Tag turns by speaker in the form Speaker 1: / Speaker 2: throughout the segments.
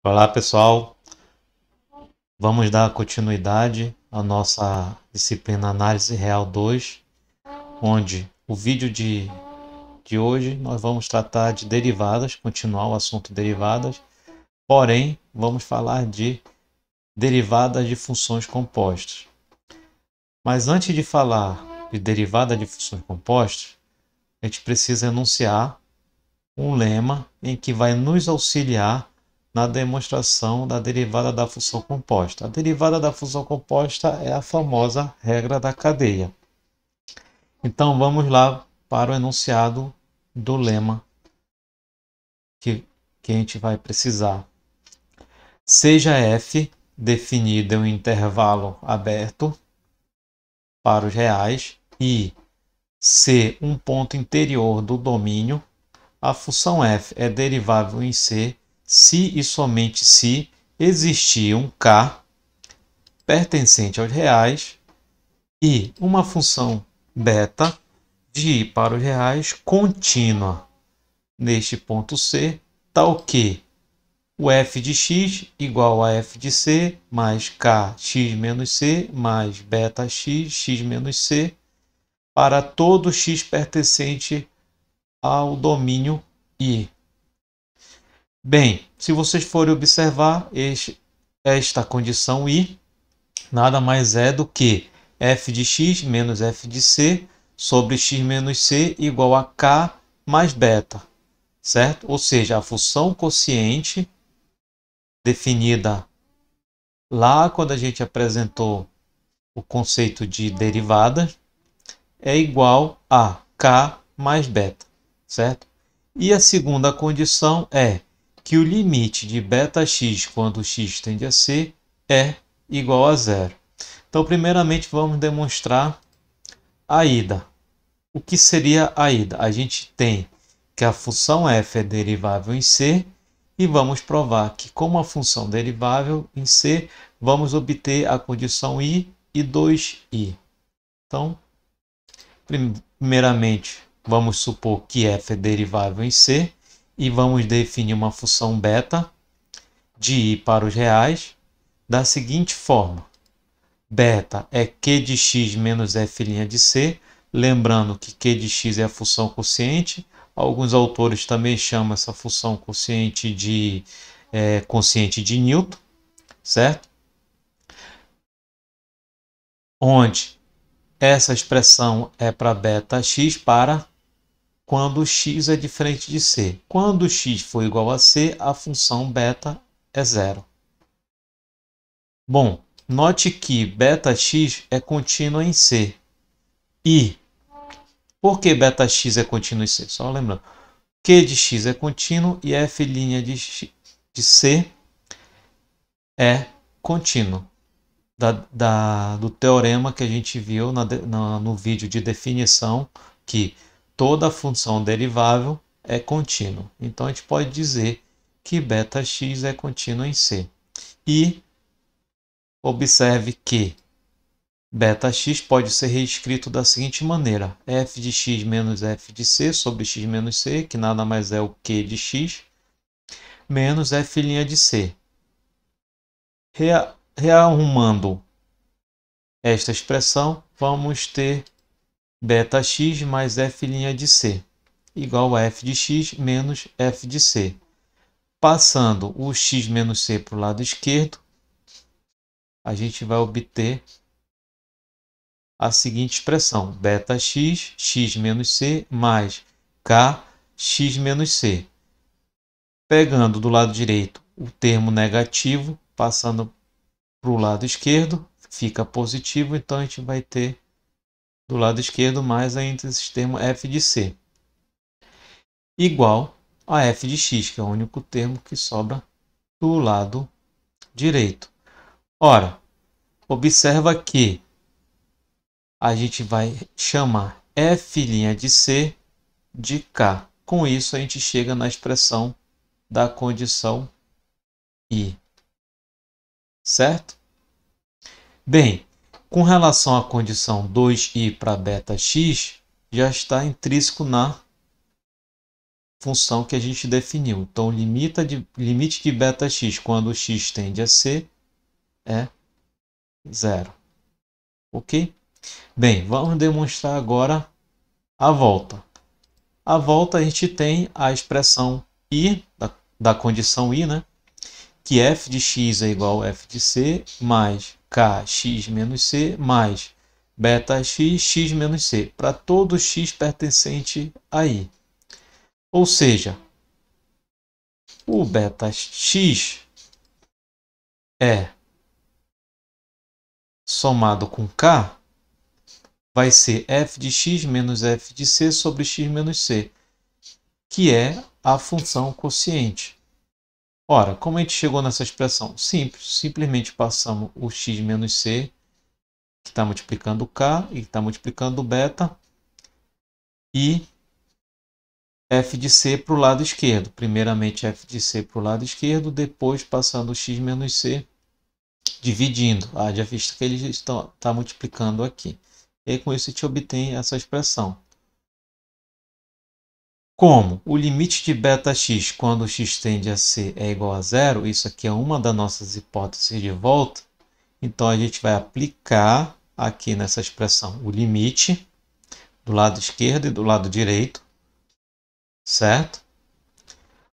Speaker 1: Olá pessoal, vamos dar continuidade à nossa disciplina Análise Real 2, onde o vídeo de hoje nós vamos tratar de derivadas, continuar o assunto derivadas, porém vamos falar de derivadas de funções compostas. Mas antes de falar de derivada de funções compostas, a gente precisa enunciar um lema em que vai nos auxiliar na demonstração da derivada da função composta. A derivada da função composta é a famosa regra da cadeia. Então vamos lá para o enunciado do lema que a gente vai precisar. Seja f definido em um intervalo aberto para os reais e C um ponto interior do domínio, a função f é derivável em C se e somente se existir um k pertencente aos reais e uma função beta de i para os reais contínua neste ponto C, tal que o f de x igual a f de c mais k x menos c mais beta x, x menos c, para todo x pertencente ao domínio I. Bem, se vocês forem observar, esta condição I nada mais é do que f de x menos f de c sobre x menos c igual a k mais beta, certo? Ou seja, a função quociente definida lá quando a gente apresentou o conceito de derivada é igual a k mais beta, certo? E a segunda condição é que o limite de beta(x) quando x tende a c é igual a zero. Então, primeiramente, vamos demonstrar a ida. O que seria a ida? A gente tem que a função f é derivável em c e vamos provar que, como a função derivável em c, vamos obter a condição i e 2i. Então, primeiramente, vamos supor que f é derivável em c e vamos definir uma função beta de i para os reais da seguinte forma. Beta é q de x menos f' de c, lembrando que q de x é a função quociente. Alguns autores também chamam essa função quociente de quociente de Newton, certo? Onde essa expressão é para beta x para quando x é diferente de c. Quando x for igual a c, a função beta é zero. Bom, note que beta(x) é contínua em c. E por que beta(x) é contínua em c? Só lembrando, q de x é contínuo e f' de c é contínuo. Do teorema que a gente viu no vídeo de definição, que toda função derivável é contínua. Então, a gente pode dizer que beta(x) é contínua em C. E observe que beta(x) pode ser reescrito da seguinte maneira. F de x menos f de c sobre x menos c, que nada mais é o q de x, menos f' de c. Rearrumando esta expressão, vamos ter beta(x) mais f' de c, igual a f de x menos f de c. Passando o x menos c para o lado esquerdo, a gente vai obter a seguinte expressão, beta(x), x menos c, mais k, x menos c. Pegando do lado direito o termo negativo, passando para o lado esquerdo, fica positivo, então a gente vai ter do lado esquerdo mais ainda esse termo f de c, igual a f de x, que é o único termo que sobra do lado direito. Ora, observa que a gente vai chamar f' de c de k. Com isso, a gente chega na expressão da condição I. Certo? Bem, com relação à condição 2i para beta(x), já está intrínseco na função que a gente definiu. Então, o limite de beta(x) quando x tende a c é 0. Ok? Bem, vamos demonstrar agora a volta. A volta a gente tem a expressão i, da condição i, né? Que f de x é igual a f de c mais kx menos c mais beta(x), x menos c, para todo x pertencente a i. Ou seja, o beta(x) é somado com k, vai ser f de x menos f de c sobre x menos c, que é a função quociente. Ora, como a gente chegou nessa expressão? Simples, simplesmente passamos o x menos c, que está multiplicando o k e que está multiplicando o beta, e f de c para o lado esquerdo. Primeiramente f de c para o lado esquerdo, depois passando o x menos c, dividindo. Já vista que ele está multiplicando aqui. E com isso a gente obtém essa expressão. Como o limite de beta(x) quando x tende a c é igual a 0, isso aqui é uma das nossas hipóteses de volta, então a gente vai aplicar aqui nessa expressão o limite do lado esquerdo e do lado direito, certo?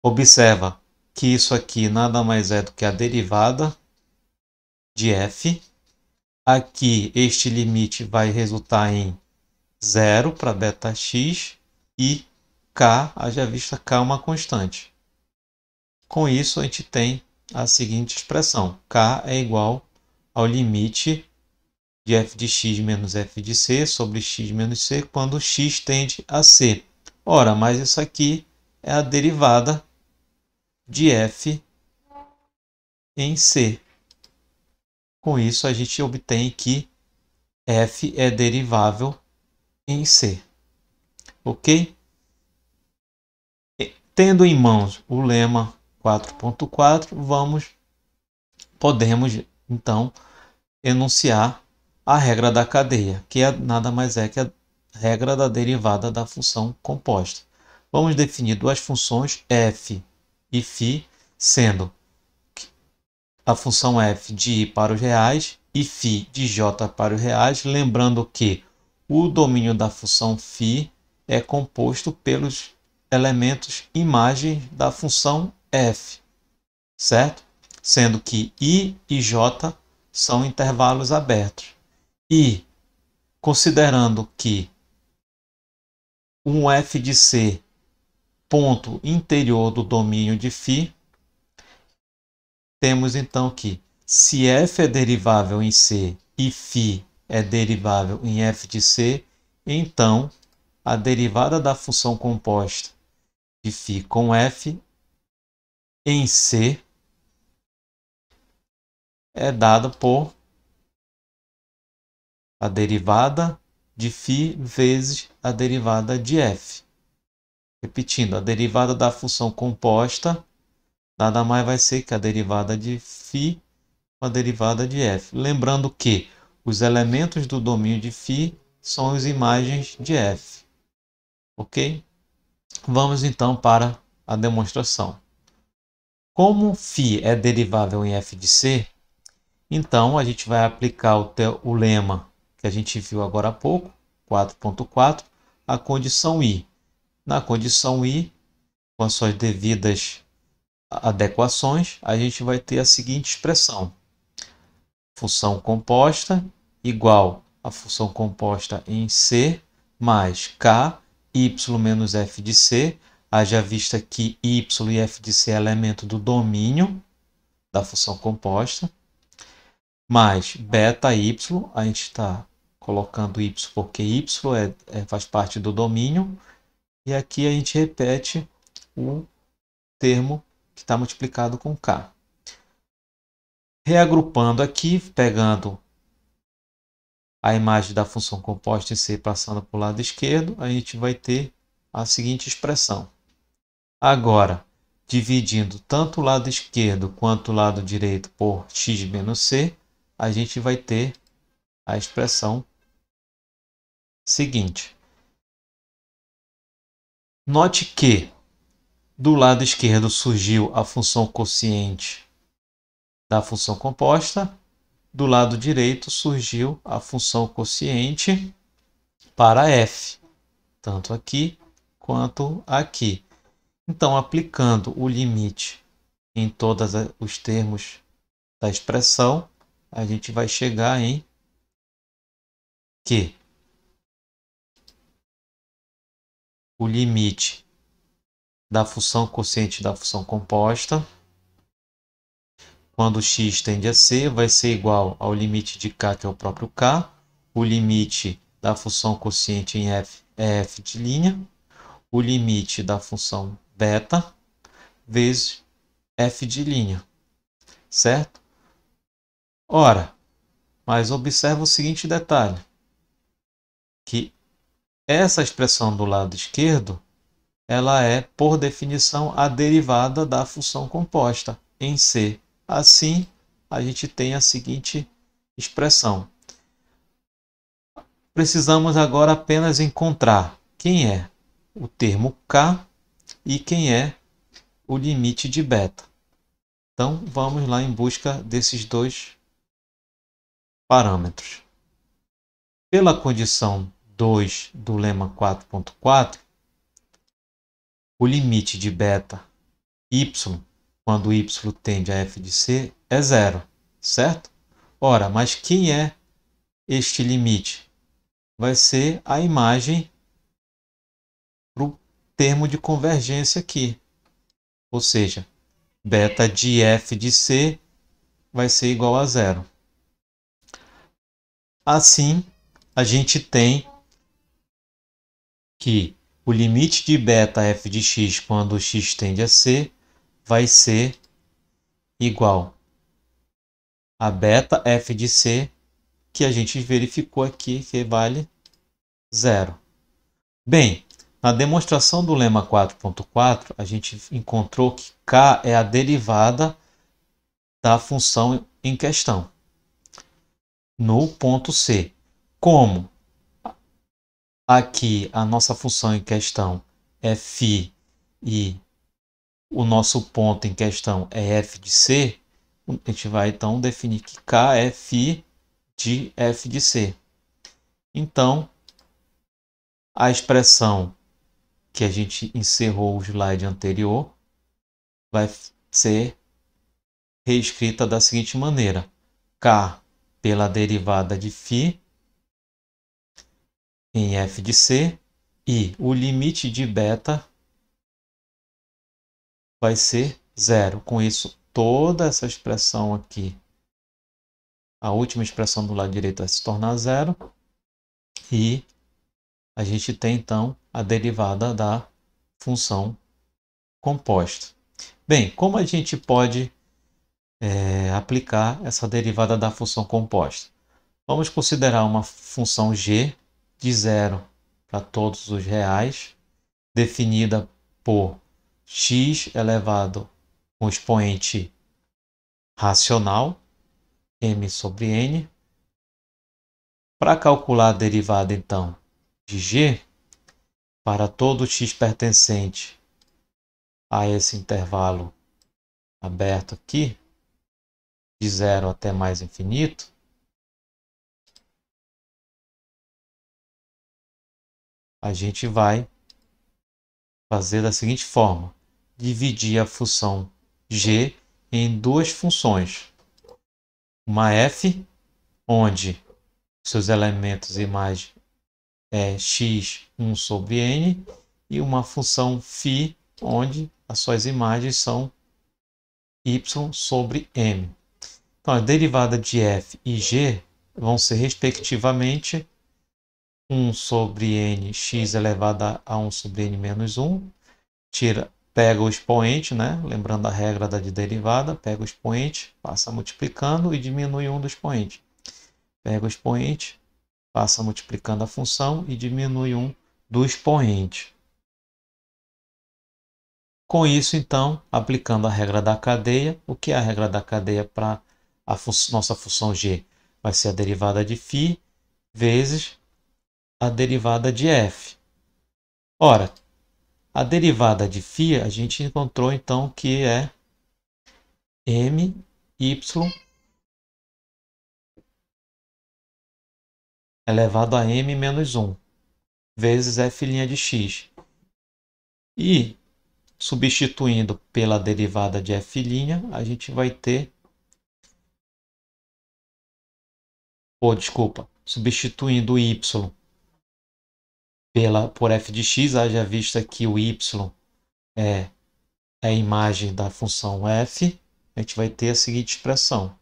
Speaker 1: Observa que isso aqui nada mais é do que a derivada de f. Aqui este limite vai resultar em 0 para beta(x) e k, haja vista k é uma constante. Com isso, a gente tem a seguinte expressão: k é igual ao limite de f de x menos f de c sobre x menos c quando x tende a c. Ora, mas isso aqui é a derivada de f em c. Com isso, a gente obtém que f é derivável em c. Ok? Tendo em mãos o lema 4.4, podemos então enunciar a regra da cadeia, que nada mais é que a regra da derivada da função composta. Vamos definir duas funções, f e φ, sendo a função f de i para os reais e φ de j para os reais, lembrando que o domínio da função φ é composto pelos elementos imagem da função f, certo? Sendo que i e j são intervalos abertos. E, considerando que um f de c ponto interior do domínio de φ, temos então que se f é derivável em c e φ é derivável em f de c, então a derivada da função composta de φ com f em c é dada por a derivada de φ vezes a derivada de f. Repetindo, a derivada da função composta nada mais vai ser que a derivada de φ com a derivada de f. Lembrando que os elementos do domínio de φ são as imagens de f. Ok? Vamos então para a demonstração. Como φ é derivável em f de c, então a gente vai aplicar o lema que a gente viu agora há pouco, 4.4, a condição i. Na condição i, com as suas devidas adequações, a gente vai ter a seguinte expressão: função composta igual a função composta em c mais k, y menos f de c, haja vista que y e f de c é elemento do domínio da função composta, mais beta y, a gente está colocando y porque y faz parte do domínio, e aqui a gente repete o termo que está multiplicado com k. Reagrupando aqui, pegando a imagem da função composta em c passando para o lado esquerdo, a gente vai ter a seguinte expressão. Agora, dividindo tanto o lado esquerdo quanto o lado direito por x menos c, a gente vai ter a expressão seguinte. Note que Do lado esquerdo surgiu a função quociente da função composta. Do lado direito surgiu a função quociente para f, tanto aqui quanto aqui. Então, aplicando o limite em todos os termos da expressão, a gente vai chegar em que o limite da função quociente da função composta, quando x tende a c, vai ser igual ao limite de k, que é o próprio k. O limite da função quociente em f é f de linha. O limite da função beta vezes f de linha, certo? Ora, mas observa o seguinte detalhe, que essa expressão do lado esquerdo, ela é, por definição, a derivada da função composta em C. Assim, a gente tem a seguinte expressão. Precisamos agora apenas encontrar quem é o termo K e quem é o limite de beta. Então, vamos lá em busca desses dois parâmetros. Pela condição 2 do lema 4.4, o limite de beta y, quando y tende a f de c, é zero, certo? Ora, mas quem é este limite? Vai ser a imagem para o termo de convergência aqui. Ou seja, beta de f de c vai ser igual a zero. Assim, a gente tem que o limite de beta f de x quando x tende a c vai ser igual a beta f de c, que a gente verificou aqui que vale zero. Bem, na demonstração do lema 4.4, a gente encontrou que k é a derivada da função em questão, no ponto C. Como aqui a nossa função em questão é φ e o nosso ponto em questão é f de c, a gente vai então definir que k é φ de f de c. Então, a expressão que a gente encerrou o slide anterior vai ser reescrita da seguinte maneira: k pela derivada de φ em f de c, e o limite de beta vai ser zero. Com isso, toda essa expressão aqui, a última expressão do lado direito, vai se tornar zero, e a gente tem então a derivada da função composta. Bem, como a gente pode aplicar essa derivada da função composta? Vamos considerar uma função g de zero para todos os reais, definida por x elevado com expoente racional, m sobre n. Para calcular a derivada, então, de g, para todo x pertencente a esse intervalo aberto aqui, de zero até mais infinito, a gente vai fazer da seguinte forma: dividir a função g em duas funções. Uma f, onde seus elementos e imagem é x1 sobre n, e uma função φ, onde as suas imagens são y sobre m. Então, a derivada de f e g vão ser, respectivamente, 1 sobre n, x elevado a 1 sobre n menos 1. Pega o expoente, né? Lembrando a regra da de derivada, pega o expoente, passa multiplicando e diminui 1 do expoente. Pega o expoente, passa multiplicando a função e diminui 1 do expoente. Com isso, então, aplicando a regra da cadeia, o que é a regra da cadeia para a nossa função g? Vai ser a derivada de φ vezes a derivada de f. Ora, A derivada de φ a gente encontrou então que é my elevado a m menos 1 vezes f' de x. E substituindo pela derivada de f', a gente vai ter... desculpa. Substituindo o y por f de x, haja vista que o y é a imagem da função f, a gente vai ter a seguinte expressão.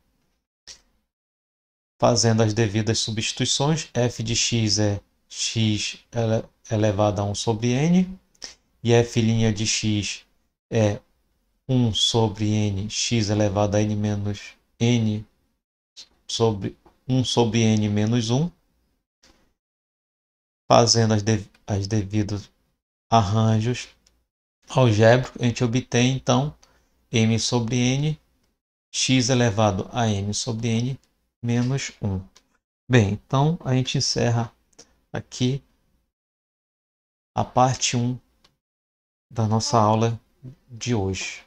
Speaker 1: Fazendo as devidas substituições, f de x é x elevado a 1 sobre n, e f' de x é 1 sobre n, x elevado a n menos n sobre 1 sobre n menos 1. Fazendo as devidos arranjos algébricos, a gente obtém então m sobre n, x elevado a m sobre n menos 1. Bem, então a gente encerra aqui a parte 1 da nossa aula de hoje.